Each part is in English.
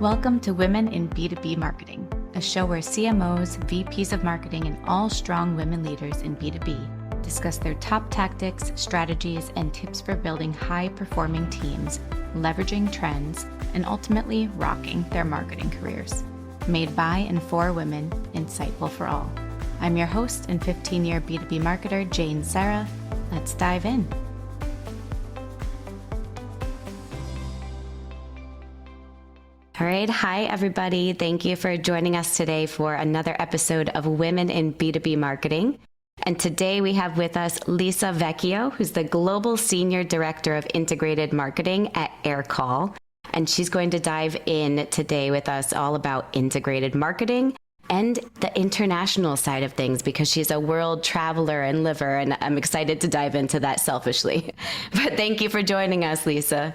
Welcome to Women in B2B Marketing, a show where CMOs, VPs of marketing, and all strong women leaders in B2B discuss their top tactics, strategies, and tips for building high-performing teams, leveraging trends, and ultimately rocking their marketing careers. Made by and for women, insightful for all. I'm your host and 15-year B2B marketer, Jane Serra. Let's dive in. All right. Hi, everybody. Thank you for joining us today for another episode of Women in B2B Marketing. And today we have with us Lisa Vecchio, who's the Global Senior Director of Integrated Marketing at Aircall. And she's going to dive in today with us all about integrated marketing and the international side of things, because she's a world traveler and liver, and I'm excited to dive into that selfishly. But thank you for joining us, Lisa.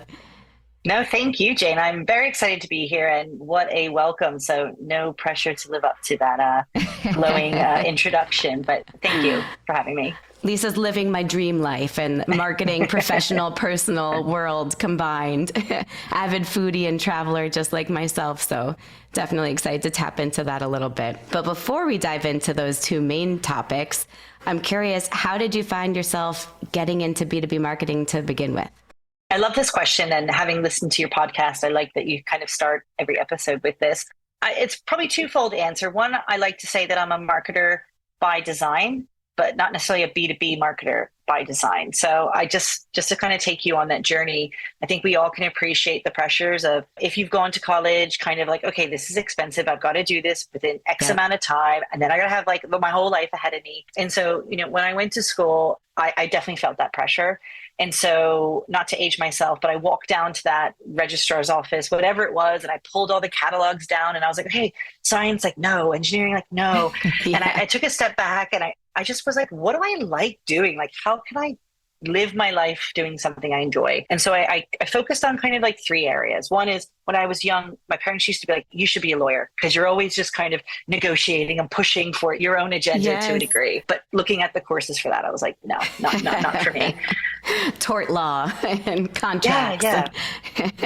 No, thank you, Jane. I'm very excited to be here, and what a welcome. So no pressure to live up to that glowing introduction, but thank you for having me. Lisa's living my dream life and marketing, professional, personal world combined. Avid foodie and traveler just like myself. So definitely excited to tap into that a little bit. But before we dive into those two main topics, I'm curious, how did you find yourself getting into B2B marketing to begin with? I love this question, and having listened to your podcast, I like that you kind of start every episode with this. It's probably twofold answer. One, I like to say that I'm a marketer by design, but not necessarily a B2B marketer by design. So I just to kind of take you on that journey, I think we all can appreciate the pressures of, if you've gone to college, kind of like, okay, this is expensive. I've got to do this within X amount of time. And then I got to have like my whole life ahead of me. And so, when I went to school, I definitely felt that pressure. And so, not to age myself, but I walked down to that registrar's office, whatever it was, and I pulled all the catalogs down, and I was like, hey, science, like, no, engineering, like, no. Yeah. And I took a step back, and I just was like, what do I like doing? Like, how can I live my life doing something I enjoy? And so I focused on kind of like three areas. One is, when I was young, my parents used to be like, you should be a lawyer, because you're always just kind of negotiating and pushing for your own agenda to a degree. But looking at the courses for that, I was like, no, not for me. Tort law and contracts. Yeah.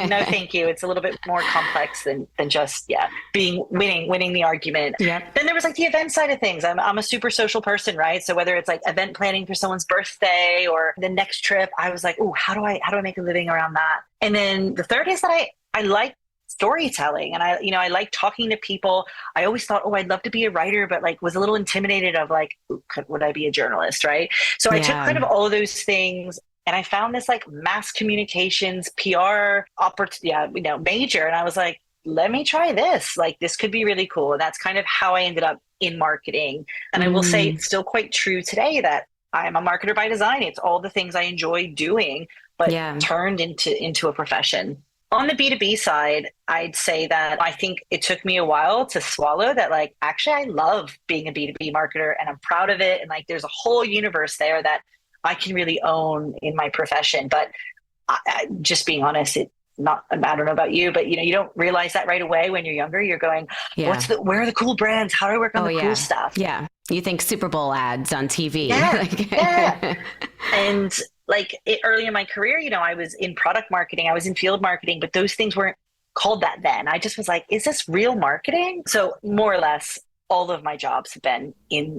No, thank you. It's a little bit more complex than just, winning the argument. Yep. Then there was like the event side of things. I'm a super social person, right? So whether it's like event planning for someone's birthday or the next trip, I was like, oh, how do I make a living around that? And then the third is that I like storytelling, and I like talking to people. I always thought, I'd love to be a writer, but like was a little intimidated of like, would I be a journalist, right? So I took kind of all of those things, and I found this like mass communications PR major, and I was like, let me try this. Like, this could be really cool. And that's kind of how I ended up in marketing. And I will say it's still quite true today that I'm a marketer by design. It's all the things I enjoy doing, but turned into a profession. On the B2B side, I'd say that I think it took me a while to swallow that, like, actually, I love being a B2B marketer and I'm proud of it. And like, there's a whole universe there that I can really own in my profession. But I just being honest, I don't know about you, but you don't realize that right away when you're younger. You're going, where are the cool brands? How do I work on the cool stuff? Yeah. You think Super Bowl ads on TV. Yeah. And like early in my career, I was in product marketing, I was in field marketing, but those things weren't called that then. I just was like, is this real marketing? So more or less, all of my jobs have been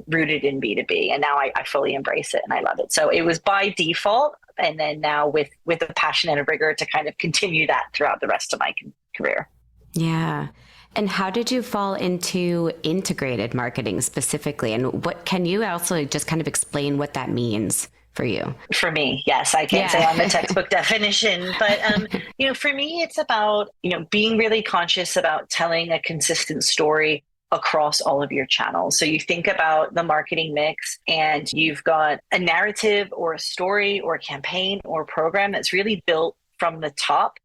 rooted in B2B, and now I fully embrace it and I love it. So it was by default, and then now with a passion and a rigor to kind of continue that throughout the rest of my career. Yeah. And how did you fall into integrated marketing specifically? And what can you also just kind of explain what that means for you? For me, yes, I can't say I'm the textbook definition, but for me, it's about being really conscious about telling a consistent story across all of your channels. So you think about the marketing mix, and you've got a narrative or a story or a campaign or a program that's really built from the top,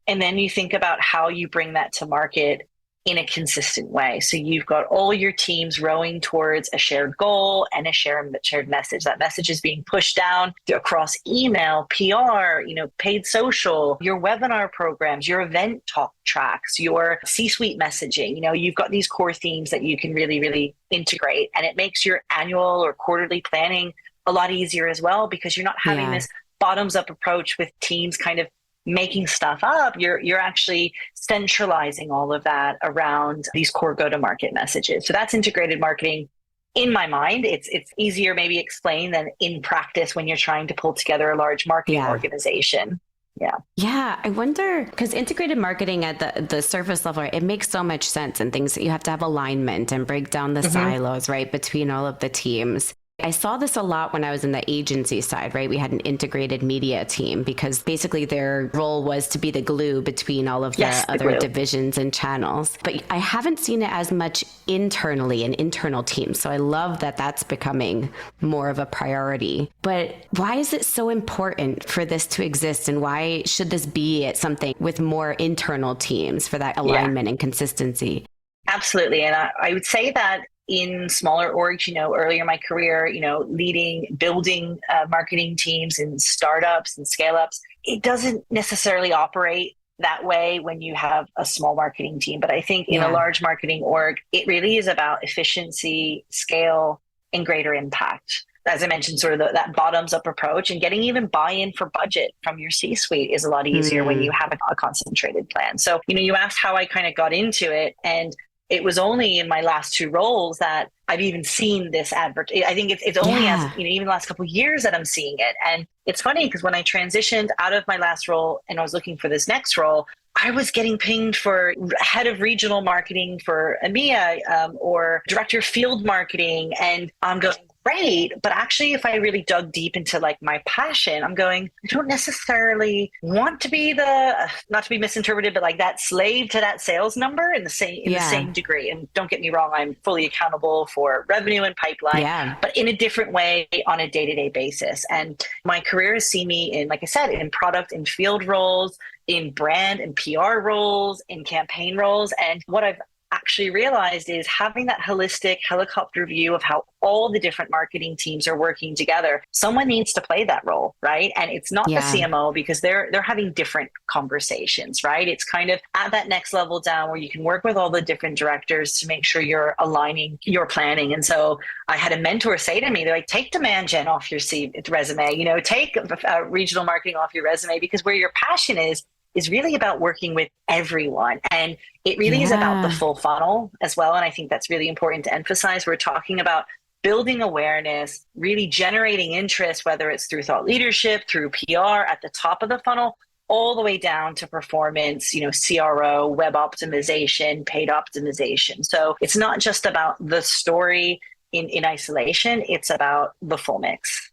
and then you think about how you bring that to market in a consistent way. So you've got all your teams rowing towards a shared goal and a shared message. That message is being pushed down across email, PR, paid social, your webinar programs, your event talk tracks, your C-suite messaging. You've got these core themes that you can really, really integrate, and it makes your annual or quarterly planning a lot easier as well, because you're not having this bottoms up approach with teams kind of making stuff up. You're actually centralizing all of that around these core go-to-market messages. So that's integrated marketing. In my mind, it's easier maybe explain than in practice when you're trying to pull together a large marketing organization. Yeah. Yeah. I wonder, because integrated marketing at the surface level, it makes so much sense and things that you have to have alignment and break down the silos, right, between all of the teams. I saw this a lot when I was in the agency side, right? We had an integrated media team because basically their role was to be the glue between all of the other divisions and channels. But I haven't seen it as much internally in internal teams. So I love that that's becoming more of a priority. But why is it so important for this to exist? And why should this be at something with more internal teams for that alignment and consistency? Absolutely. And I would say that in smaller orgs, earlier in my career, building marketing teams in startups and scale-ups, it doesn't necessarily operate that way when you have a small marketing team. But I think in a large marketing org, it really is about efficiency, scale, and greater impact. As I mentioned, sort of that bottoms-up approach, and getting even buy-in for budget from your C-suite is a lot easier when you have a concentrated plan. So, you asked how I kind of got into it, and it was only in my last two roles that I've even seen this advert. I think it's only as, even the last couple of years that I'm seeing it. And it's funny because when I transitioned out of my last role and I was looking for this next role, I was getting pinged for head of regional marketing for EMEA or director of field marketing. And I'm going, great. But actually, if I really dug deep into like my passion, I'm going, I don't necessarily want to be not to be misinterpreted, but like that slave to that sales number in the same degree. And don't get me wrong, I'm fully accountable for revenue and pipeline, but in a different way on a day-to-day basis. And my career has seen me in, like I said, in product and field roles, in brand and PR roles, in campaign roles. And what I've actually realized is having that holistic helicopter view of how all the different marketing teams are working together. Someone needs to play that role, right? And it's not the CMO because they're having different conversations, right? It's kind of at that next level down where you can work with all the different directors to make sure you're aligning your planning. And so I had a mentor say to me, they're like, take demand gen off your resume, take regional marketing off your resume, because where your passion is really about working with everyone. And it really is about the full funnel as well. And I think that's really important to emphasize. We're talking about building awareness, really generating interest, whether it's through thought leadership, through PR at the top of the funnel, all the way down to performance, CRO, web optimization, paid optimization. So it's not just about the story in isolation, it's about the full mix.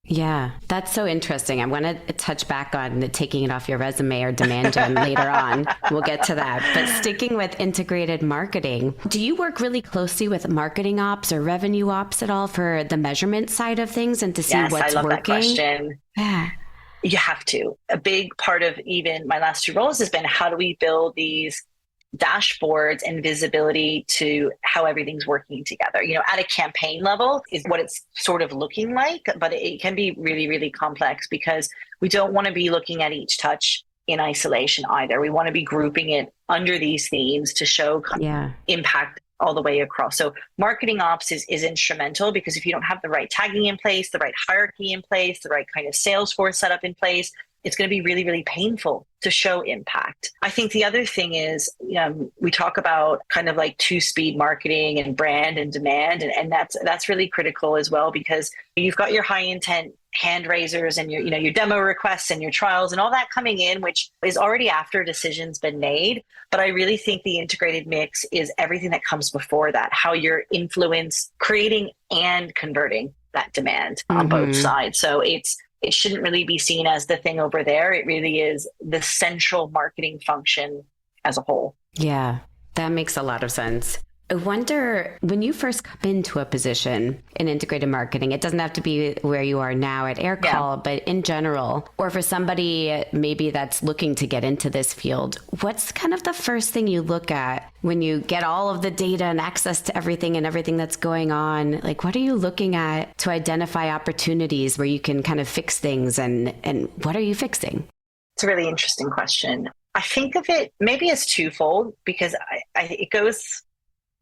Yeah, that's so interesting. I want to touch back on taking it off your resume or demand gen later on. We'll get to that. But sticking with integrated marketing, do you work really closely with marketing ops or revenue ops at all for the measurement side of things and to see what's working? Yes, I love that question. Yeah. You have to. A big part of even my last two roles has been how do we build these dashboards and visibility to how everything's working together. At a campaign level is what it's sort of looking like, but it can be really, really complex because we don't want to be looking at each touch in isolation either. We want to be grouping it under these themes to show impact all the way across. So marketing ops is instrumental because if you don't have the right tagging in place, the right hierarchy in place, the right kind of Salesforce setup in place, it's going to be really, really painful to show impact. I think the other thing is, we talk about kind of like two-speed marketing and brand and demand, and that's really critical as well because you've got your high intent hand raisers and your demo requests and your trials and all that coming in, which is already after a decision's been made. But I really think the integrated mix is everything that comes before that, how you're creating and converting that demand on both sides. So it shouldn't really be seen as the thing over there. It really is the central marketing function as a whole. Yeah, that makes a lot of sense. I wonder, when you first come into a position in integrated marketing, it doesn't have to be where you are now at Aircall, but in general, or for somebody maybe that's looking to get into this field, what's kind of the first thing you look at when you get all of the data and access to everything and everything that's going on? Like, what are you looking at to identify opportunities where you can kind of fix things, and what are you fixing? It's a really interesting question. I think of it maybe as twofold because it goes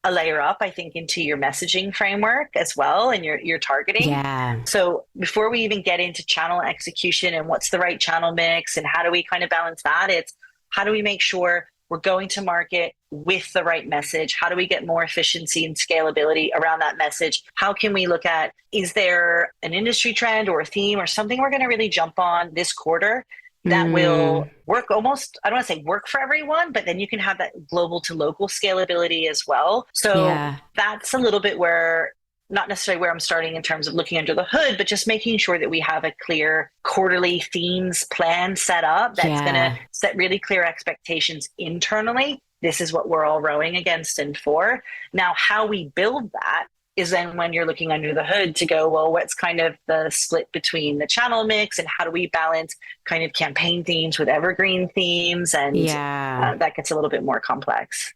a layer up, I think, into your messaging framework as well and your targeting. Yeah. So before we even get into channel execution and what's the right channel mix and how do we kind of balance that, it's how do we make sure we're going to market with the right message? How do we get more efficiency and scalability around that message? How can we look at, is there an industry trend or a theme or something we're going to really jump on this quarter that will work almost, I don't want to say work for everyone, but then you can have that global to local scalability as well. So that's a little bit where, not necessarily where I'm starting in terms of looking under the hood, but just making sure that we have a clear quarterly themes plan set up that's going to set really clear expectations internally. This is what we're all rowing against and for. Now, how we build that is then when you're looking under the hood to go, well, what's kind of the split between the channel mix and how do we balance kind of campaign themes with evergreen themes? And that gets a little bit more complex.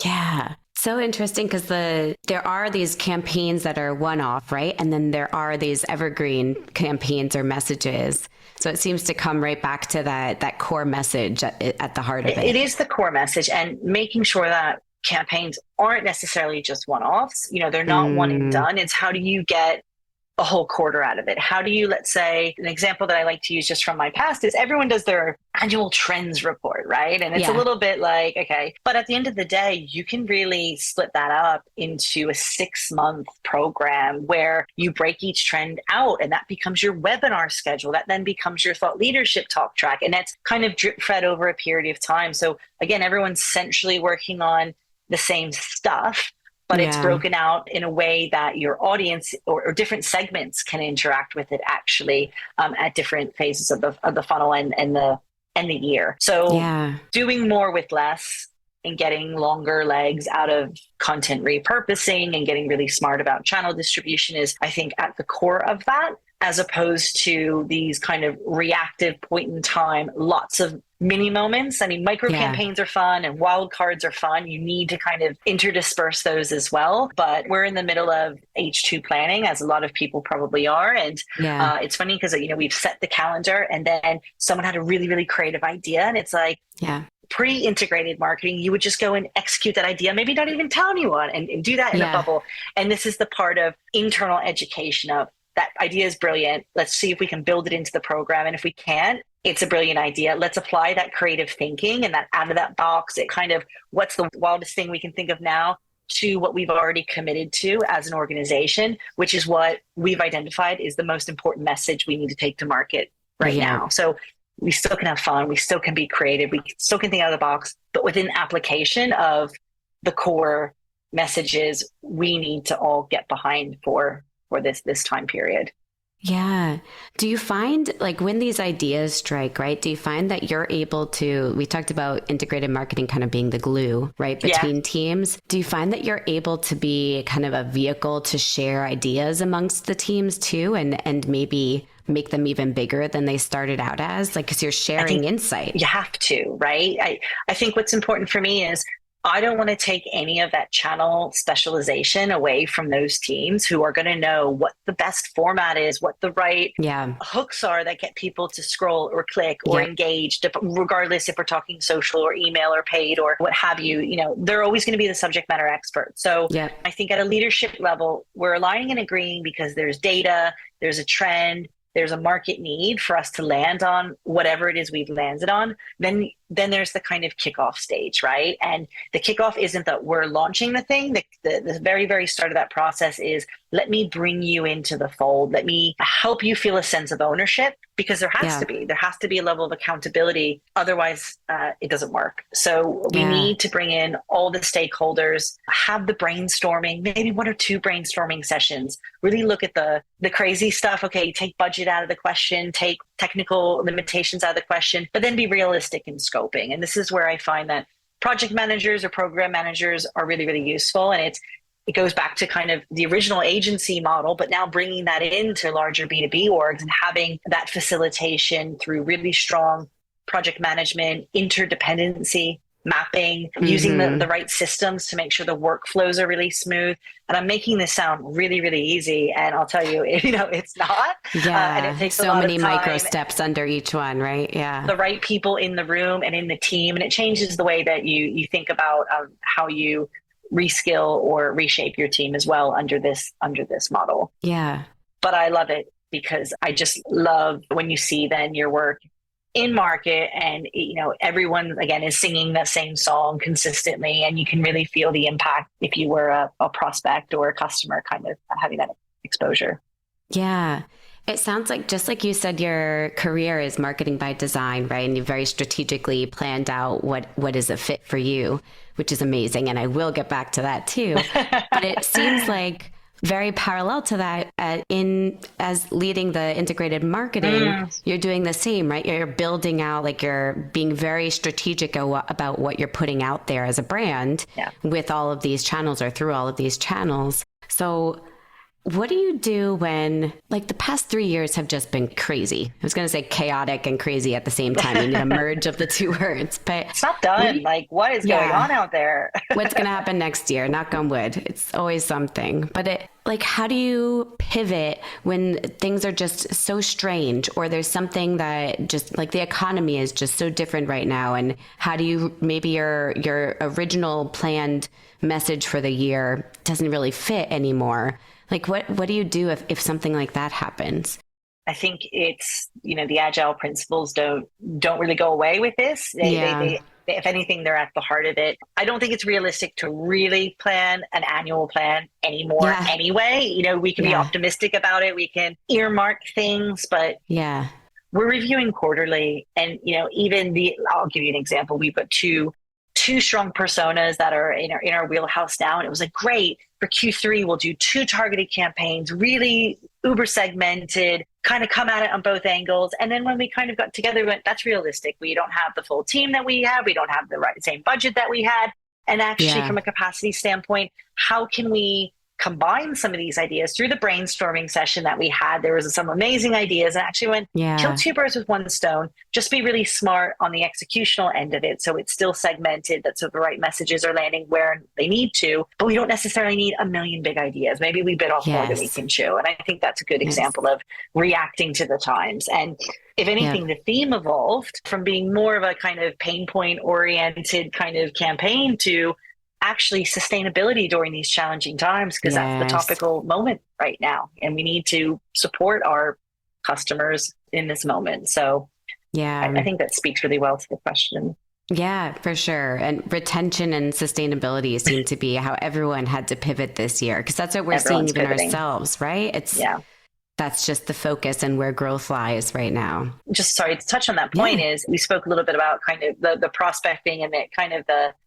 Yeah. So interesting because there are these campaigns that are one-off, right? And then there are these evergreen campaigns or messages. So it seems to come right back to that core message at the heart of it. It is the core message, and making sure that campaigns aren't necessarily just one-offs. They're not one and done. It's how do you get a whole quarter out of it? How do you, let's say, an example that I like to use just from my past is everyone does their annual trends report, right? And it's a little bit like, okay, but at the end of the day, you can really split that up into a 6-month program where you break each trend out and that becomes your webinar schedule. That then becomes your thought leadership talk track. And that's kind of drip fed over a period of time. So again, everyone's centrally working on the same stuff, but it's broken out in a way that your audience or different segments can interact with it actually at different phases of the funnel and the year. So doing more with less and getting longer legs out of content repurposing and getting really smart about channel distribution is, I think, at the core of that, as opposed to these kind of reactive point in time, lots of mini moments. I mean, micro campaigns are fun and wild cards are fun. You need to kind of interdisperse those as well. But we're in the middle of H2 planning, as a lot of people probably are. And it's funny because, we've set the calendar and then someone had a really, really creative idea. And it's like, pre-integrated marketing, you would just go and execute that idea, maybe not even tell anyone and do that in a bubble. And this is the part of internal education of that idea is brilliant. Let's see if we can build it into the program. And if we can't, it's a brilliant idea. Let's apply that creative thinking and that out of that box, it kind of, what's the wildest thing we can think of now to what we've already committed to as an organization, which is what we've identified is the most important message we need to take to market right now. So we still can have fun. We still can be creative. We still can think out of the box, but within application of the core messages we need to all get behind for this time period. Yeah. Do you find, like, when these ideas strike, right? Do you find that you're able to, we talked about integrated marketing kind of being the glue, right, between teams. Do you find that you're able to be kind of a vehicle to share ideas amongst the teams too, and maybe make them even bigger than they started out as? Like, because you're sharing insight. You have to, right? I think what's important for me is I don't want to take any of that channel specialization away from those teams who are going to know what the best format is, what the right hooks are that get people to scroll or click or engage, regardless if we're talking social or email or paid or what have you. They're always going to be the subject matter expert. So I think at a leadership level, we're aligning and agreeing because there's data, there's a trend, there's a market need for us to land on whatever it is we've landed on. Then there's the kind of kickoff stage, right? And the kickoff isn't that we're launching the thing. The very, very start of that process is, let me bring you into the fold. Let me help you feel a sense of ownership, because there has to be a level of accountability. Otherwise, it doesn't work. So we need to bring in all the stakeholders, have the brainstorming, maybe 1 or 2 brainstorming sessions, really look at the crazy stuff. Okay, take budget out of the question, take technical limitations out of the question, but then be realistic in scoping. And this is where I find that project managers or program managers are really, really useful. And it goes back to kind of the original agency model, but now bringing that into larger B2B orgs and having that facilitation through really strong project management, interdependency, mapping, using the right systems to make sure the workflows are really smooth. And I'm making this sound really, really easy. And I'll tell you, it's not. And it takes so many micro steps under each one, right? Yeah. The right people in the room and in the team. And it changes the way that you think about how you reskill or reshape your team as well under this model. Yeah. But I love it because I just love when you see then your work in market and, everyone again is singing the same song consistently, and you can really feel the impact if you were a prospect or a customer kind of having that exposure. Yeah. It sounds like, just like you said, your career is marketing by design, right? And you very strategically planned out what is a fit for you, which is amazing. And I will get back to that too. But it seems like very parallel to that as leading the integrated marketing, you're doing the same, right? You're building out, like you're being very strategic about what you're putting out there as a brand with all of these channels or through all of these channels. So what do you do when, like, the past 3 years have just been crazy? I was going to say chaotic and crazy at the same time. You need a merge of the two words, but it's not done. What is going on out there? What's going to happen next year? Knock on wood. It's always something. But how do you pivot when things are just so strange, or there's something that just like the economy is just so different right now? And how do you, maybe your original planned message for the year doesn't really fit anymore? Like, what do you do if something like that happens? I think it's, the agile principles don't really go away with this. They, if anything, they're at the heart of it. I don't think it's realistic to really plan an annual plan anymore anyway. We can be optimistic about it. We can earmark things, but we're reviewing quarterly. And, I'll give you an example. We've got two strong personas that are in our wheelhouse now. And it was like, great, for Q3, we'll do 2 targeted campaigns, really uber segmented, kind of come at it on both angles. And then when we kind of got together, we went, that's realistic. We don't have the full team that we have. We don't have the same budget that we had. And actually, from a capacity standpoint, how can we combine some of these ideas through the brainstorming session that we had? There was some amazing ideas, and actually went, kill 2 birds with 1 stone, just be really smart on the executional end of it. So it's still segmented, that so the right messages are landing where they need to, but we don't necessarily need a million big ideas. Maybe we bit off more than we can chew. And I think that's a good example of reacting to the times. And if anything, the theme evolved from being more of a kind of pain point oriented kind of campaign to actually sustainability during these challenging times, because that's the topical moment right now. And we need to support our customers in this moment. So I think that speaks really well to the question. Yeah, for sure. And retention and sustainability seem to be how everyone had to pivot this year, because that's what we're seeing even ourselves, right? That's just the focus and where growth lies right now. Just sorry to touch on that point is we spoke a little bit about kind of the prospecting and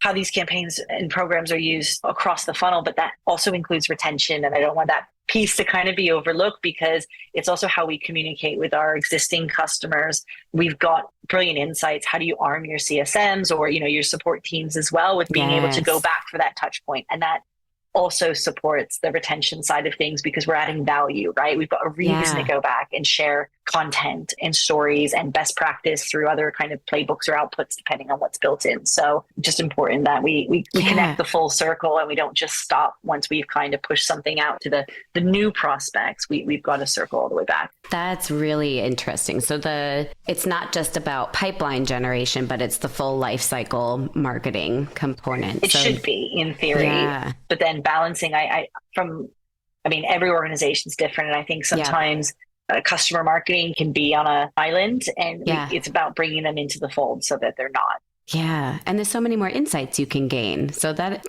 how these campaigns and programs are used across the funnel, but that also includes retention. And I don't want that piece to kind of be overlooked, because it's also how we communicate with our existing customers. We've got brilliant insights. How do you arm your CSMs or, your support teams as well with being able to go back for that touch point? And that also supports the retention side of things, because we're adding value, right? We've got a reason to go back and share content and stories and best practice through other kind of playbooks or outputs, depending on what's built in. So just important that we connect the full circle, and we don't just stop once we've kind of pushed something out to the new prospects. We've got to circle all the way back. That's really interesting. So it's not just about pipeline generation, but it's the full life cycle marketing component. It should be in theory, but then balancing, every organization's different. And I think sometimes customer marketing can be on an island, and it's about bringing them into the fold so that they're not. Yeah. And there's so many more insights you can gain. So this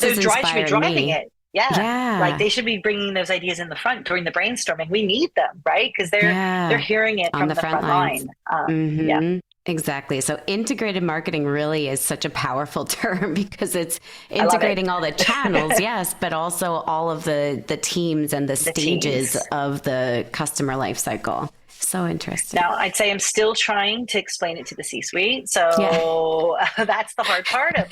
is inspiring me. It. Yeah. Like they should be bringing those ideas in the front during the brainstorming. We need them, right? Because they're hearing it from the front line. Exactly. So integrated marketing really is such a powerful term, because it's integrating all the channels, yes, but also all of the teams and the stages of the customer life cycle. So interesting. Now, I'd say I'm still trying to explain it to the C-suite. So that's the hard part of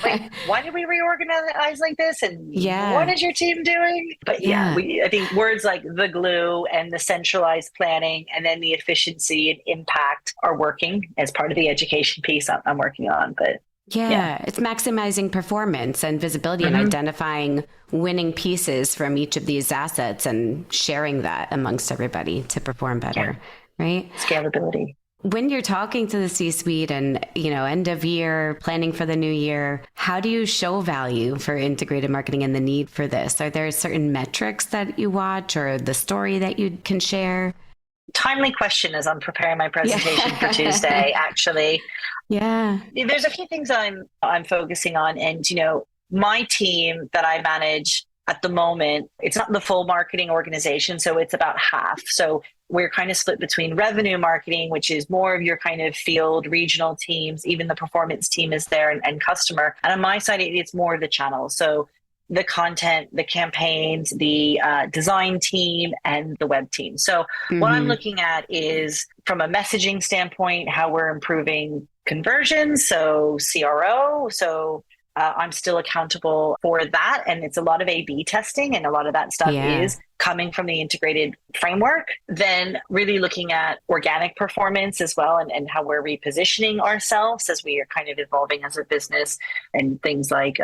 why did we reorganize like this? And what is your team doing? But I think words like the glue and the centralized planning and then the efficiency and impact are working as part of the education piece I'm working on. But it's maximizing performance and visibility and identifying winning pieces from each of these assets and sharing that amongst everybody to perform better. Right? Scalability. When you're talking to the C-suite and, end of year, planning for the new year, how do you show value for integrated marketing and the need for this? Are there certain metrics that you watch or the story that you can share? Timely question as I'm preparing my presentation for Tuesday, actually. Yeah. There's a few things I'm focusing on. And, my team that I manage at the moment, it's not the full marketing organization. So it's about half. So we're kind of split between revenue marketing, which is more of your kind of field regional teams. Even the performance team is there and customer. And on my side, it's more of the channels. So the content, the campaigns, the design team, and the web team. So what I'm looking at is from a messaging standpoint, how we're improving conversions. So CRO. So I'm still accountable for that. And it's a lot of A/B testing, and a lot of that stuff is coming from the integrated framework. Then really looking at organic performance as well, and how we're repositioning ourselves as we are kind of evolving as a business, and things like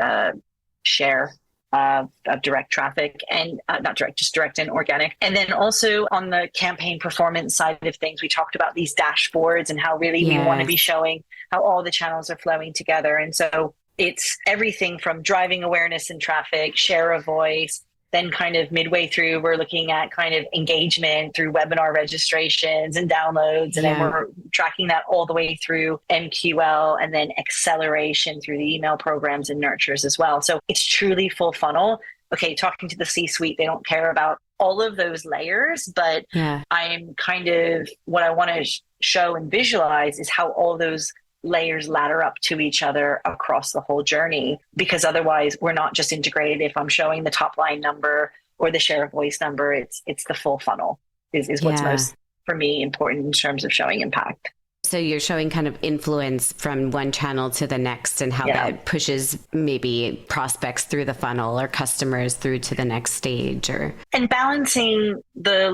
share of direct traffic, and not direct, just direct and organic. And then also on the campaign performance side of things, we talked about these dashboards and how really we want to be showing how all the channels are flowing together. And so it's everything from driving awareness and traffic, share of voice. Then kind of midway through, we're looking at kind of engagement through webinar registrations and downloads. And then we're tracking that all the way through MQL, and then acceleration through the email programs and nurtures as well. So it's truly full funnel. Okay, talking to the C-suite, they don't care about all of those layers, but I'm kind of, what I want to show and visualize is how all those layers ladder up to each other across the whole journey, because otherwise we're not just integrated. If I'm showing the top line number or the share of voice number, it's the full funnel is what's most, for me, important in terms of showing impact. So you're showing kind of influence from one channel to the next, and how that pushes maybe prospects through the funnel or customers through to the next stage, and balancing the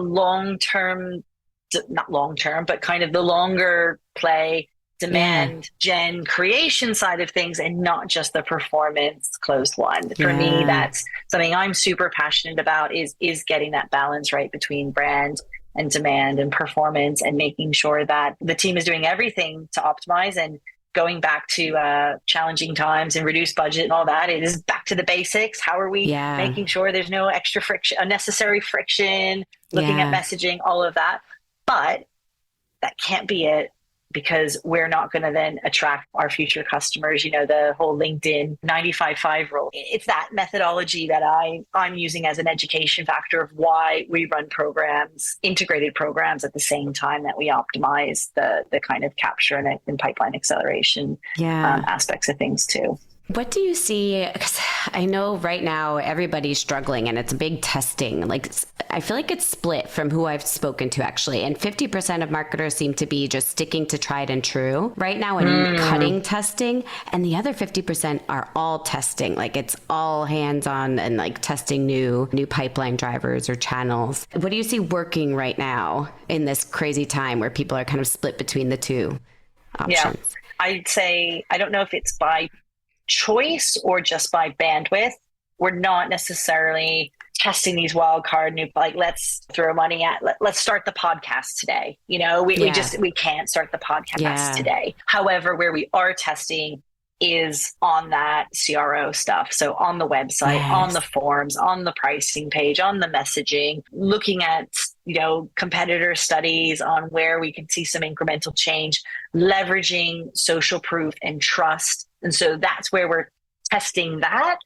not long term, but kind of the longer play demand gen creation side of things, and not just the performance closed one. For me, that's something I'm super passionate about, is getting that balance right between brand and demand and performance, and making sure that the team is doing everything to optimize. And going back to challenging times and reduced budget and all that, it is back to the basics. How are we making sure there's no extra friction, unnecessary friction, looking at messaging, all of that. But that can't be it, because we're not going to then attract our future customers. The whole LinkedIn 95/5 rule. It's that methodology that I'm using as an education factor of why we run programs, integrated programs, at the same time that we optimize the kind of capture and pipeline acceleration aspects of things too. What do you see? Because I know right now everybody's struggling, and it's big testing. Like, I feel like it's split from who I've spoken to, actually. And 50% of marketers seem to be just sticking to tried and true right now and cutting testing. And the other 50% are all testing. Like, it's all hands on and like testing new pipeline drivers or channels. What do you see working right now in this crazy time where people are kind of split between the two options? Yeah, I'd say, I don't know if it's by choice or just by bandwidth. We're not necessarily testing these wild card new, like, let's throw money at, let's start the podcast today. We can't start the podcast today. However, where we are testing is on that CRO stuff. So on the website, on the forms, on the pricing page, on the messaging, looking at, competitor studies on where we can see some incremental change, leveraging social proof and trust. And so that's where we're testing that,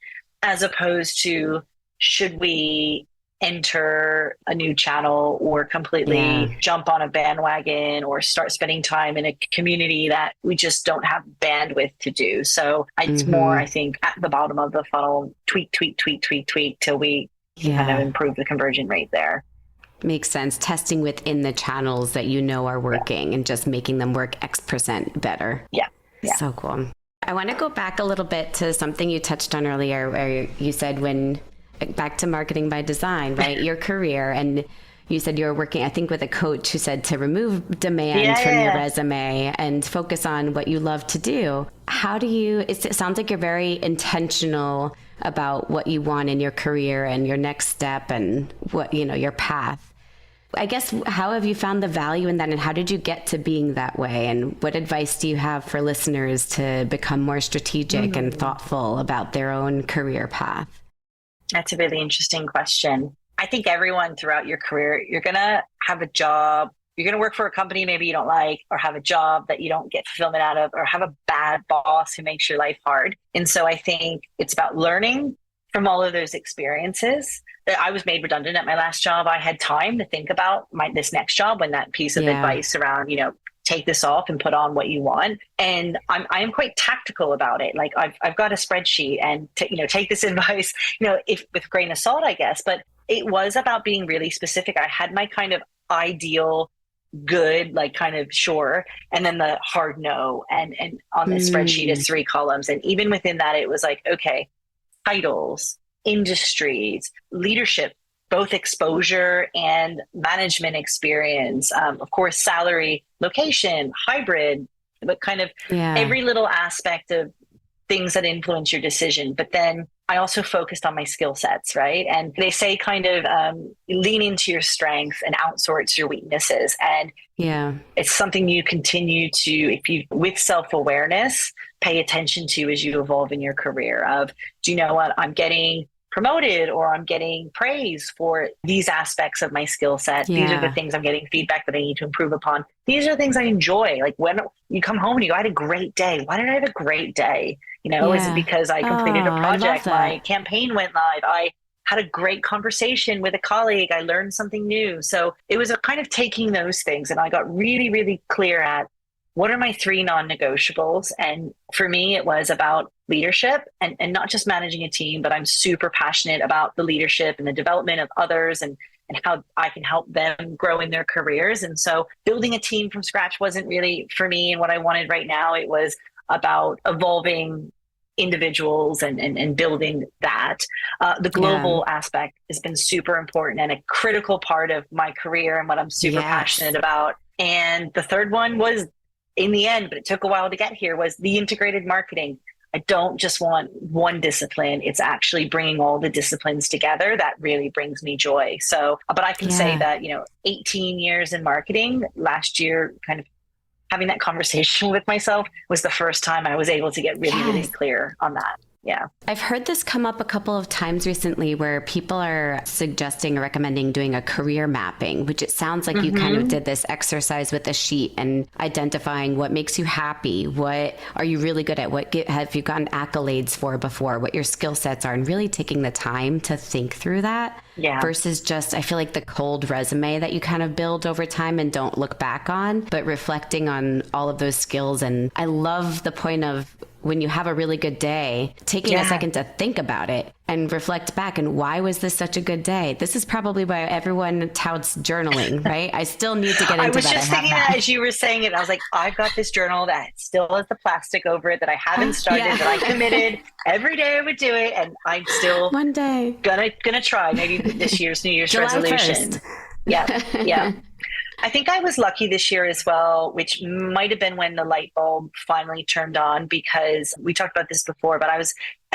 as opposed to, should we enter a new channel or completely jump on a bandwagon or start spending time in a community that we just don't have bandwidth to do. So it's more, I think, at the bottom of the funnel, tweak till we kind of improve the conversion rate there. Makes sense. Testing within the channels that are working and just making them work X% better. Yeah. So cool. I want to go back a little bit to something you touched on earlier, where you said back to marketing by design, right? Your career. And you said you were working, I think, with a coach who said to remove demand from your resume and focus on what you love to do. It sounds like you're very intentional about what you want in your career and your next step and what, your path. I guess, how have you found the value in that, and how did you get to being that way? And what advice do you have for listeners to become more strategic and thoughtful about their own career path? That's a really interesting question. I think everyone throughout your career, you're going to have a job. You're going to work for a company maybe you don't like, or have a job that you don't get fulfillment out of, or have a bad boss who makes your life hard. And so I think it's about learning from all of those experiences. I was made redundant at my last job. I had time to think about this next job when that piece of advice around, take this off and put on what you want. And I am quite tactical about it. Like I've got a spreadsheet, and take this advice, if with a grain of salt, I guess. But it was about being really specific. I had my kind of ideal good, like kind of sure, and then the hard no. And on the spreadsheet is 3 columns. And even within that, it was like, okay, titles, industries, leadership, both exposure and management experience, of course, salary, location, hybrid, but kind of every little aspect of things that influence your decision. But then I also focused on my skill sets, right? And they say kind of lean into your strengths and outsource your weaknesses. And it's something you continue to, if you, with self-awareness, pay attention to as you evolve in your career of, do you know what, I'm getting promoted or I'm getting praise for these aspects of my skill set. These are the things I'm getting feedback that I need to improve upon. These are the things I enjoy. Like when you come home and you go, I had a great day. Why did I have a great day? Is it because I completed a project? My campaign went live. I had a great conversation with a colleague. I learned something new. So it was a kind of taking those things, and I got really, really clear at what are my 3 non-negotiables. And for me, it was about leadership and not just managing a team, but I'm super passionate about the leadership and the development of others and how I can help them grow in their careers. And so building a team from scratch wasn't really for me and what I wanted right now. It was about evolving individuals and building that. The global aspect has been super important and a critical part of my career and what I'm super passionate about. And the third one was, in the end, but it took a while to get here, was the integrated marketing. I don't just want one discipline. It's actually bringing all the disciplines together that really brings me joy. So, but I can say that, 18 years in marketing, last year, kind of having that conversation with myself was the first time I was able to get really, really clear on that. Yeah. I've heard this come up a couple of times recently where people are suggesting or recommending doing a career mapping, which it sounds like you kind of did this exercise with a sheet and identifying what makes you happy, what are you really good at, what have you gotten accolades for before, what your skill sets are, and really taking the time to think through that versus just, I feel like the cold resume that you kind of build over time and don't look back on, but reflecting on all of those skills. And I love the point of, when you have a really good day, taking a second to think about it and reflect back. And why was this such a good day? This is probably why everyone touts journaling, right? I still need to get into that. I was just thinking that as you were saying it. I was like, I've got this journal that still has the plastic over it that I haven't started, that I committed every day I would do it. And I'm still one day gonna try maybe this year's New Year's July resolution. 1st. Yeah. I think I was lucky this year as well, which might have been when the light bulb finally turned on, because we talked about this before, but I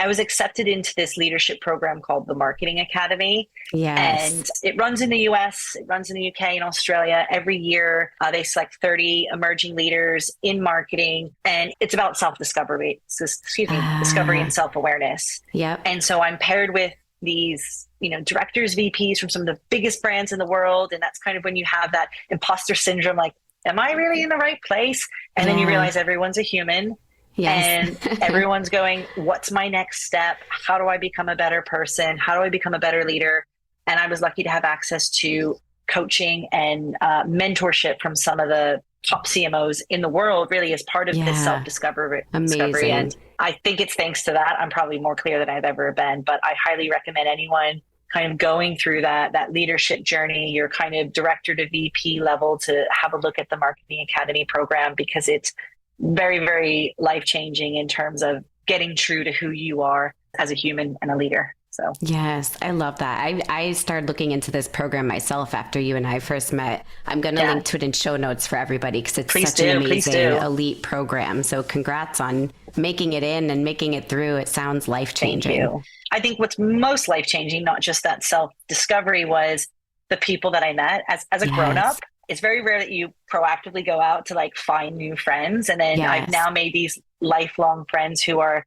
was accepted into this leadership program called the Marketing Academy. Yes. And it runs in the US, it runs in the UK and Australia. Every year they select 30 emerging leaders in marketing, and it's about self-discovery, discovery and self-awareness. Yep. And so I'm paired with these, directors, VPs from some of the biggest brands in the world. And that's kind of when you have that imposter syndrome, like, am I really in the right place? And then you realize everyone's a human. Yes. And everyone's going, what's my next step? How do I become a better person? How do I become a better leader? And I was lucky to have access to coaching and mentorship from some of the top CMOs in the world, really as part of this self-discovery. Amazing. And I think it's thanks to that I'm probably more clear than I've ever been, but I highly recommend anyone kind of going through that leadership journey, your kind of director to VP level, to have a look at the Marketing Academy program, because it's very, very life-changing in terms of getting true to who you are as a human and a leader. So yes, I love that. I started looking into this program myself after you and I first met. I'm going to link to it in show notes for everybody, because it's such an amazing elite program. So congrats on making it in and making it through. It sounds life-changing. Thank you. I think what's most life-changing, not just that self-discovery, was the people that I met as a grown up. It's very rare that you proactively go out to like find new friends. And then I've now made these lifelong friends who are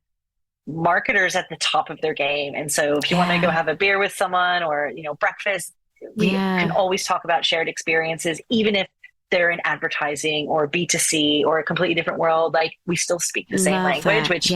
marketers at the top of their game. And so if you want to go have a beer with someone or, breakfast, we can always talk about shared experiences, even if they're in advertising or B2C or a completely different world. Like we still speak the same language, which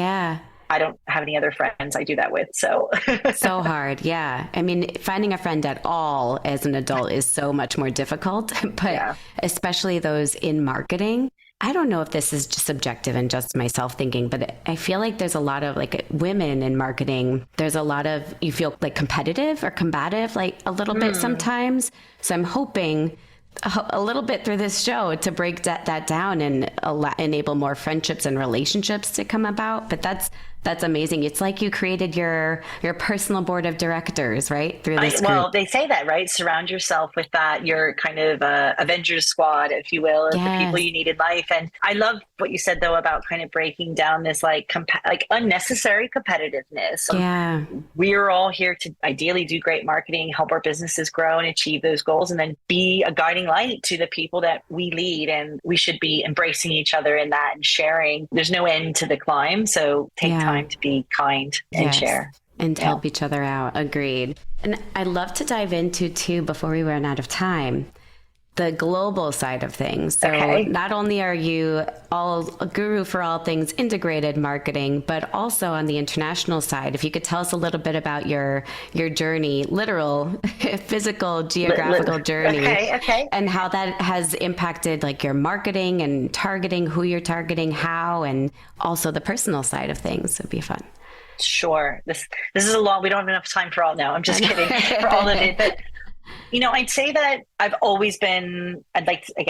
I don't have any other friends I do that with. So so hard. Yeah. I mean, finding a friend at all as an adult is so much more difficult, but especially those in marketing. I don't know if this is just subjective and just myself thinking, but I feel like there's a lot of like women in marketing. There's a lot of, you feel like competitive or combative, like a little bit sometimes. So I'm hoping a little bit through this show to break that down and enable more friendships and relationships to come about. But that's amazing. It's like you created your personal board of directors, right? Through this group. Well, they say that, right? Surround yourself with your kind of Avengers squad, if you will, of the people you need in life. And I love what you said, though, about kind of breaking down this like unnecessary competitiveness. Yeah. We are all here to ideally do great marketing, help our businesses grow and achieve those goals, and then be a guiding light to the people that we lead. And we should be embracing each other in that and sharing. There's no end to the climb. So take time to be kind and share. And to help each other out. Agreed. And I'd love to dive into too, before we run out of time, the global side of things. So not only are you a guru for all things integrated marketing, but also on the international side, if you could tell us a little bit about your journey, literal, physical, geographical journey, and how that has impacted like your marketing and targeting, who you're targeting, how, and also the personal side of things would be fun. Sure. This is a long, we don't have enough time for all. No, I'm just kidding for all of it. But I'd say that I've always been,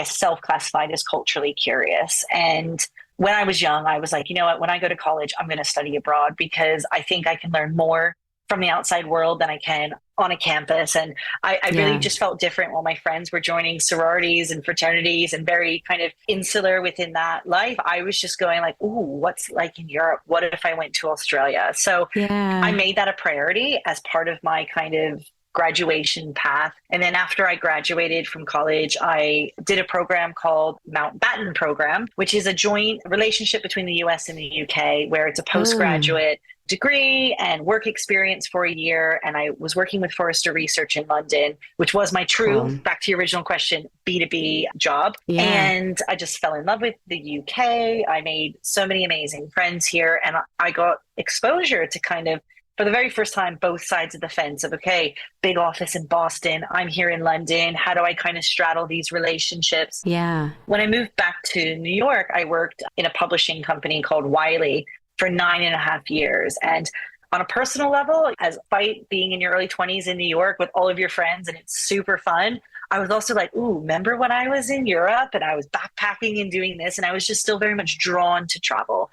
self-classified as culturally curious. And when I was young, I was like, you know what, when I go to college, I'm going to study abroad because I think I can learn more from the outside world than I can on a campus. And I really just felt different while my friends were joining sororities and fraternities and very kind of insular within that life. I was just going like, ooh, what's like in Europe? What if I went to Australia? So I made that a priority as part of my kind of graduation path. And then after I graduated from college, I did a program called Mountbatten Program, which is a joint relationship between the US and the UK, where it's a postgraduate degree and work experience for a year. And I was working with Forrester Research in London, which was my true, back to your original question, B2B job. And I just fell in love with the UK. I made so many amazing friends here, and I got exposure to kind of, for the very first time, both sides of the fence of, okay, big office in Boston, I'm here in London. How do I kind of straddle these relationships? Yeah. When I moved back to New York, I worked in a publishing company called Wiley for 9.5 years. And on a personal level, despite being in your early 20s in New York with all of your friends, and it's super fun, I was also like, ooh, remember when I was in Europe and I was backpacking and doing this, and I was just still very much drawn to travel.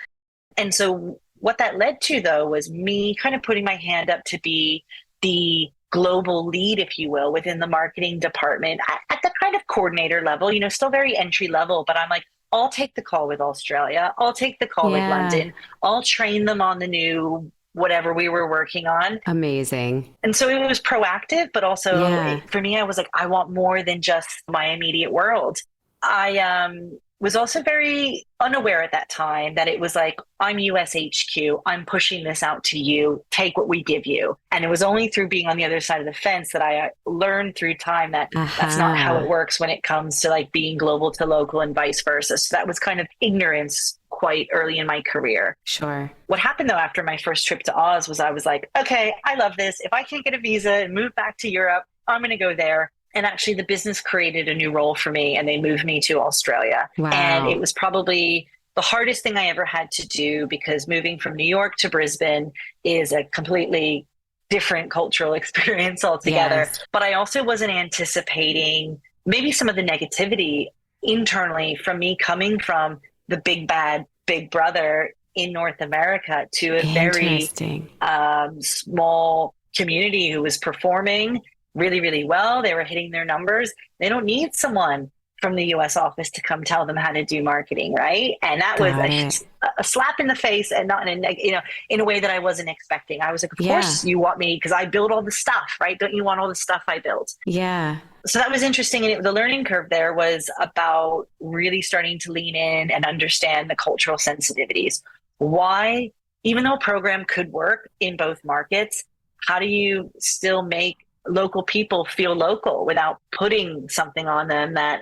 And so what that led to, though, was me kind of putting my hand up to be the global lead, if you will, within the marketing department at the kind of coordinator level, still very entry level, but I'm like, I'll take the call with Australia. I'll take the call with London. I'll train them on the new whatever we were working on. Amazing. And so it was proactive, but also for me, I was like, I want more than just my immediate world. I was also very unaware at that time that it was like, I'm US HQ, I'm pushing this out to you, take what we give you. And it was only through being on the other side of the fence that I learned through time that that's not how it works when it comes to like being global to local and vice versa. So that was kind of ignorance quite early in my career. Sure. What happened though after my first trip to Oz was I was like, okay, I love this. If I can't get a visa and move back to Europe, I'm going to go there. And actually the business created a new role for me and they moved me to Australia. Wow. And it was probably the hardest thing I ever had to do because moving from New York to Brisbane is a completely different cultural experience altogether. Yes. But I also wasn't anticipating maybe some of the negativity internally from me coming from the big bad big brother in North America to a very small community who was performing really, really well. They were hitting their numbers. They don't need someone from the US office to come tell them how to do marketing, right? And that was a slap in the face, and not in in a way that I wasn't expecting. I was like, of course you want me, because I build all the stuff, right? Don't you want all the stuff I built? Yeah. So that was interesting. And the learning curve there was about really starting to lean in and understand the cultural sensitivities. Why, even though a program could work in both markets, how do you still make local people feel local without putting something on them that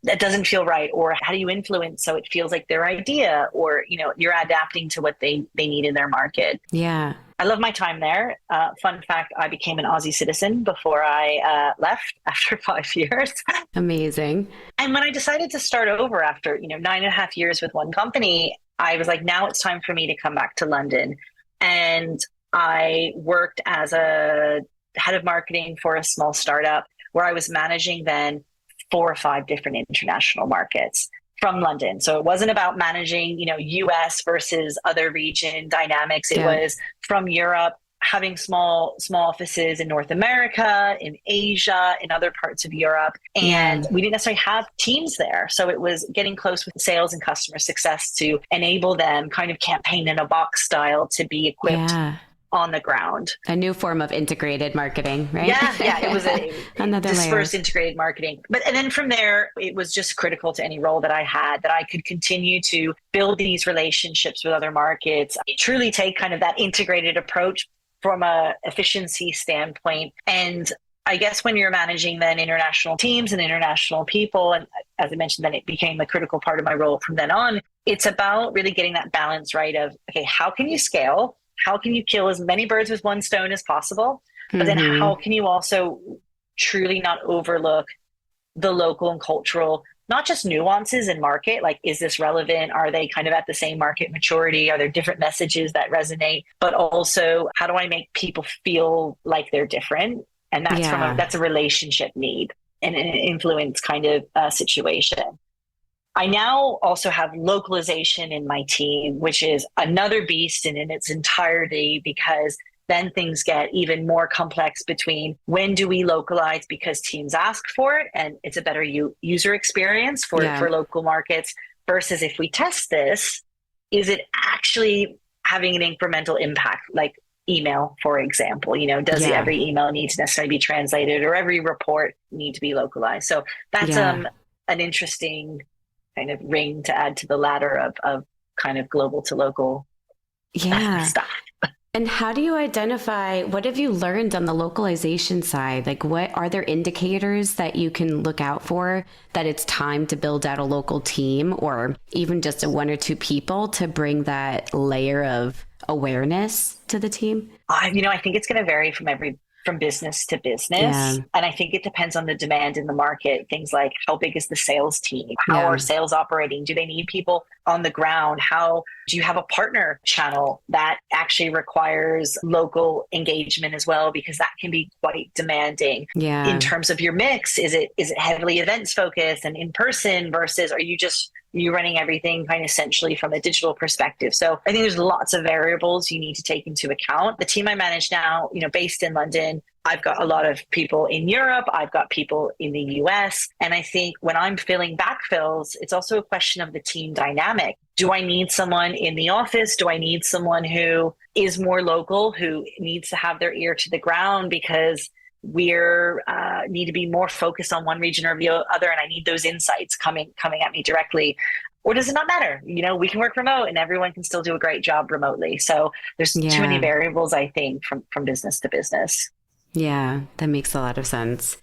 that doesn't feel right? Or how do you influence so it feels like their idea, or you're adapting to what they need in their market? Yeah. I love my time there. Fun fact, I became an Aussie citizen before I left after 5 years. Amazing. And when I decided to start over after 9.5 years with one company, I was like, now it's time for me to come back to London. And I worked as a head of marketing for a small startup where I was managing then 4 or 5 different international markets from London. So it wasn't about managing, US versus other region dynamics. It was from Europe, having small offices in North America, in Asia, in other parts of Europe. And we didn't necessarily have teams there. So it was getting close with sales and customer success to enable them kind of campaign in a box style to be equipped on the ground. A new form of integrated marketing, right? Yeah. It was another dispersed integrated marketing. And then from there, it was just critical to any role that I had, that I could continue to build these relationships with other markets, truly take kind of that integrated approach from a efficiency standpoint. And I guess when you're managing then international teams and international people, and as I mentioned, then it became a critical part of my role from then on, it's about really getting that balance right of, okay, how can you scale? How can you kill as many birds with one stone as possible? But then how can you also truly not overlook the local and cultural, not just nuances in market, like, is this relevant? Are they kind of at the same market maturity? Are there different messages that resonate? But also, how do I make people feel like they're different? And that's that's a relationship need and an influence kind of situation. I now also have localization in my team, which is another beast in its entirety, because then things get even more complex between when do we localize because teams ask for it and it's a better user experience for local markets, versus if we test this, is it actually having an incremental impact? Like email, for example, does every email need to necessarily be translated, or every report need to be localized? So that's an interesting kind of ring to add to the ladder of kind of global to local stuff. And how do you identify, what have you learned on the localization side? Like, what are there indicators that you can look out for that it's time to build out a local team, or even just a 1 or 2 people to bring that layer of awareness to the team? I think it's going to vary from business to business. And I think it depends on the demand in the market. Things like, how big is the sales team? How are sales operating? Do they need people on the ground? How do you have a partner channel that actually requires local engagement as well? Because that can be quite demanding. In terms of your mix, is it heavily events focused and in person, versus are you running everything kind of essentially from a digital perspective? So I think there's lots of variables you need to take into account. The team I manage now, based in London, I've got a lot of people in Europe. I've got people in the US. And I think when I'm filling backfills, it's also a question of the team dynamic. Do I need someone in the office? Do I need someone who is more local, who needs to have their ear to the ground because we're need to be more focused on one region or the other, and I need those insights coming at me directly? Or does it not matter? We can work remote and everyone can still do a great job remotely. So there's too many variables, I think, from business to business. Yeah, that makes a lot of sense.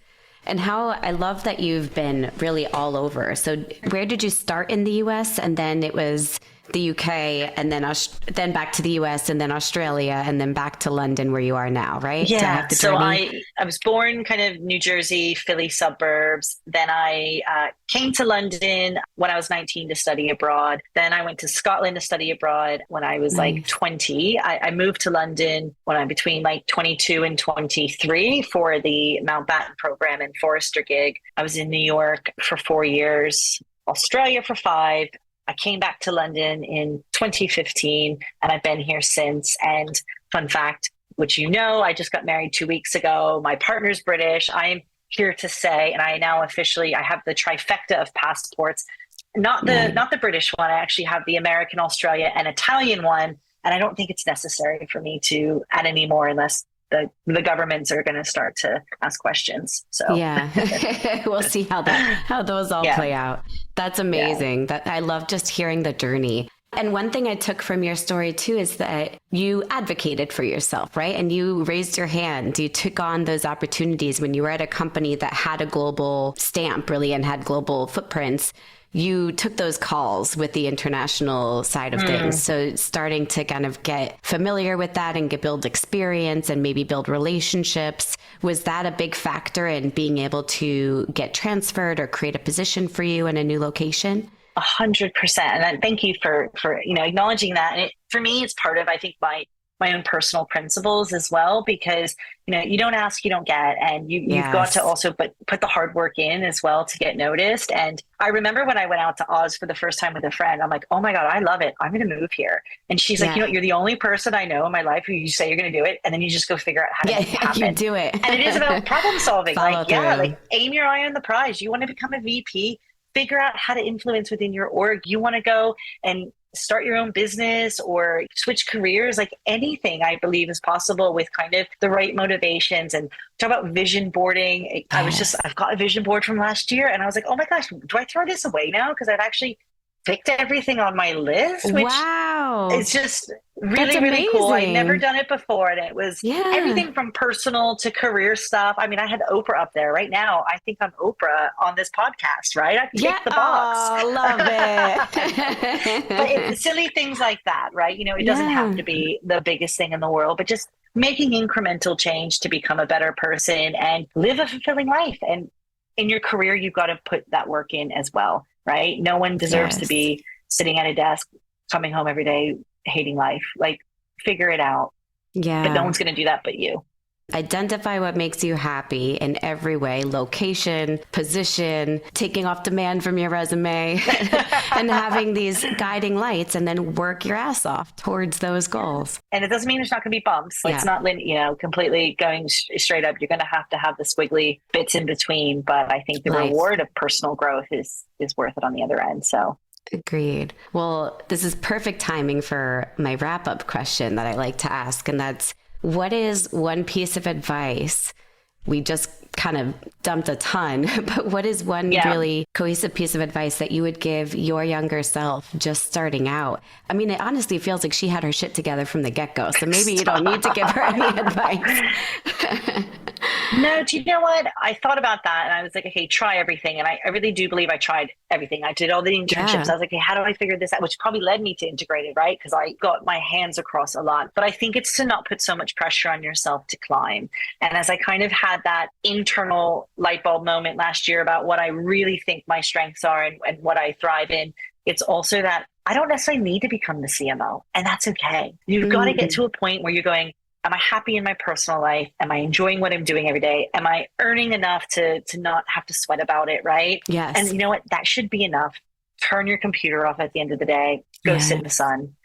And I love that you've been really all over. So where did you start in the US? And then it was the UK, and then back to the US, and then Australia, and then back to London where you are now, right? Yeah. So I was born kind of New Jersey, Philly suburbs. Then I came to London when I was 19 to study abroad. Then I went to Scotland to study abroad when I was like 20. I moved to London when I'm between like 22 and 23 for the Mountbatten program and Forrester gig. I was in New York for 4 years, Australia for 5. I came back to London in 2015 and I've been here since. And fun fact, which I just got married 2 weeks ago. My partner's British. I'm here to say, and I now officially, I have the trifecta of passports, not the British one. I actually have the American, Australia, and Italian one. And I don't think it's necessary for me to add any more unless the governments are going to start to ask questions. So yeah, we'll see how those all play out. That's amazing. That I love just hearing the journey. And one thing I took from your story too is that you advocated for yourself, right? And you raised your hand. You took on those opportunities when you were at a company that had a global stamp really and had global footprints. You took those calls with the international side of things. So starting to kind of get familiar with that and build experience and maybe build relationships. Was that a big factor in being able to get transferred or create a position for you in a new location? 100%. And thank you for acknowledging that. And for me, it's part of, I think, my own personal principles as well, because, you don't ask, you don't get, and you've got to also put the hard work in as well to get noticed. And I remember when I went out to Oz for the first time with a friend, I'm like, oh my God, I love it. I'm going to move here. And she's like, you're the only person I know in my life who you say you're going to do it. And then you just go figure out how to make it happen. You do it. And it is about problem solving. Aim your eye on the prize. You want to become a VP, figure out how to influence within your org. You want to go and start your own business or switch careers, like anything I believe is possible with kind of the right motivations. And talk about vision boarding. I've got a vision board from last year and I was like, oh my gosh, do I throw this away now? Because I've actually picked everything on my list, which is just really, really cool. I'd never done it before. And it was everything from personal to career stuff. I mean, I had Oprah up there right now. I think I'm Oprah on this podcast, right? I picked the box. Oh, love it. But it's silly things like that, right? It doesn't have to be the biggest thing in the world, but just making incremental change to become a better person and live a fulfilling life. And in your career, you've got to put that work in as well. Right? No one deserves to be sitting at a desk, coming home every day, hating life. Like, figure it out. Yeah. But no one's going to do that but you. Identify what makes you happy in every way: location, position, taking off demand from your resume, and having these guiding lights, and then work your ass off towards those goals. And it doesn't mean there's not going to be bumps. It's not, completely going straight up. You're going to have the squiggly bits in between. But I think the reward of personal growth is worth it on the other end. So. Agreed. Well, this is perfect timing for my wrap-up question that I like to ask, and that's, what is one piece of advice? We just kind of dumped a ton, but what is one really cohesive piece of advice that you would give your younger self just starting out? I mean, it honestly feels like she had her shit together from the get-go, so maybe you don't need to give her any advice. No, do you know what? I thought about that and I was like, okay, try everything. And I really do believe I tried everything. I did all the internships. I was like, okay, how do I figure this out? Which probably led me to integrated, right? Because I got my hands across a lot. But I think it's to not put so much pressure on yourself to climb. And as I kind of had that internal light bulb moment last year about what I really think my strengths are and what I thrive in, it's also that I don't necessarily need to become the CMO. And that's okay. You've got to get to a point where you're going, am I happy in my personal life? Am I enjoying what I'm doing every day? Am I earning enough to not have to sweat about it, right? Yes. And you know what? That should be enough. Turn your computer off at the end of the day. Go sit in the sun.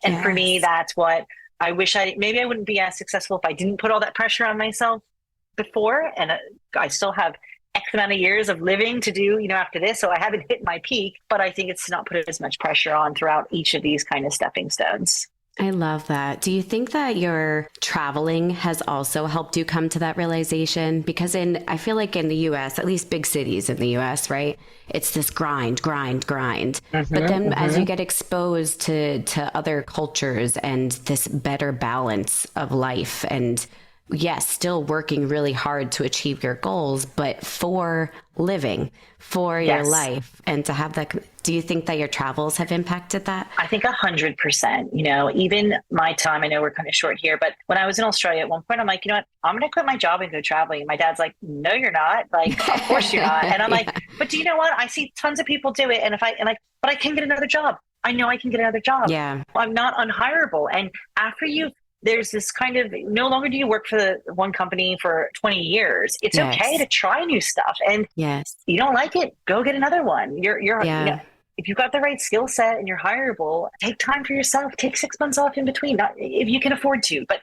And for me, that's what I wish maybe I wouldn't be as successful if I didn't put all that pressure on myself before. And I still have X amount of years of living to do, after this. So I haven't hit my peak, but I think it's to not put as much pressure on throughout each of these kind of stepping stones. I love that. Do you think that your traveling has also helped you come to that realization? Because I feel like in the US, at least big cities in the US, right? It's this grind. But then as you get exposed to other cultures and this better balance of life, and yes, still working really hard to achieve your goals, but for living, for your life, and to have that. Do you think that your travels have impacted that? I think 100%. Even my time, I know we're kind of short here, but when I was in Australia at one point, I'm like, you know what? I'm going to quit my job and go traveling. And my dad's like, no, you're not. Like, of course you're not. And I'm like, but do you know what? I see tons of people do it. But I can get another job. I know I can get another job. Yeah. I'm not unhireable. And after there's this kind of, no longer do you work for the one company for 20 years. It's okay to try new stuff. And you don't like it, go get another one. if you've got the right skill set and you're hireable, take time for yourself, take 6 months off in between, not if you can afford to, but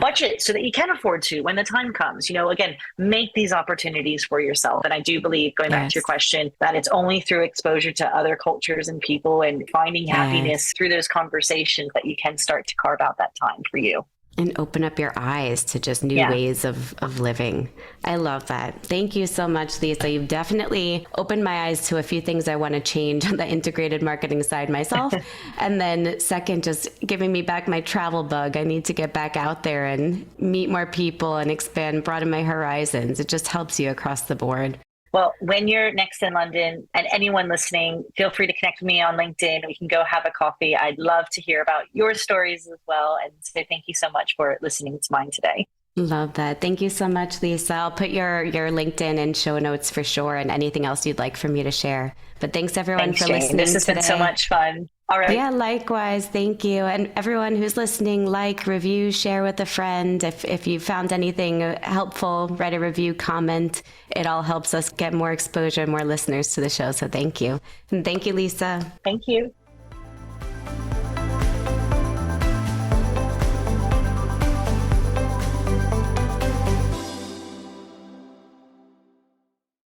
budget so that you can afford to when the time comes. Again, make these opportunities for yourself. And I do believe, going back to your question, that it's only through exposure to other cultures and people and finding happiness through those conversations that you can start to carve out that time for you. And open up your eyes to just new ways of living. I love that. Thank you so much, Lisa. You've definitely opened my eyes to a few things I want to change on the integrated marketing side myself. And then second, just giving me back my travel bug. I need to get back out there and meet more people and expand, broaden my horizons. It just helps you across the board. Well, when you're next in London, and anyone listening, feel free to connect with me on LinkedIn. We can go have a coffee. I'd love to hear about your stories as well. And so thank you so much for listening to mine today. Love that. Thank you so much, Lisa. I'll put your LinkedIn in show notes for sure, and anything else you'd like for me to share. But thanks everyone for listening. This has been so much fun. All right. Yeah, likewise. Thank you. And everyone who's listening, like, review, share with a friend. If you found anything helpful, write a review, comment. It all helps us get more exposure, more listeners to the show. So thank you. And thank you, Lisa. Thank you.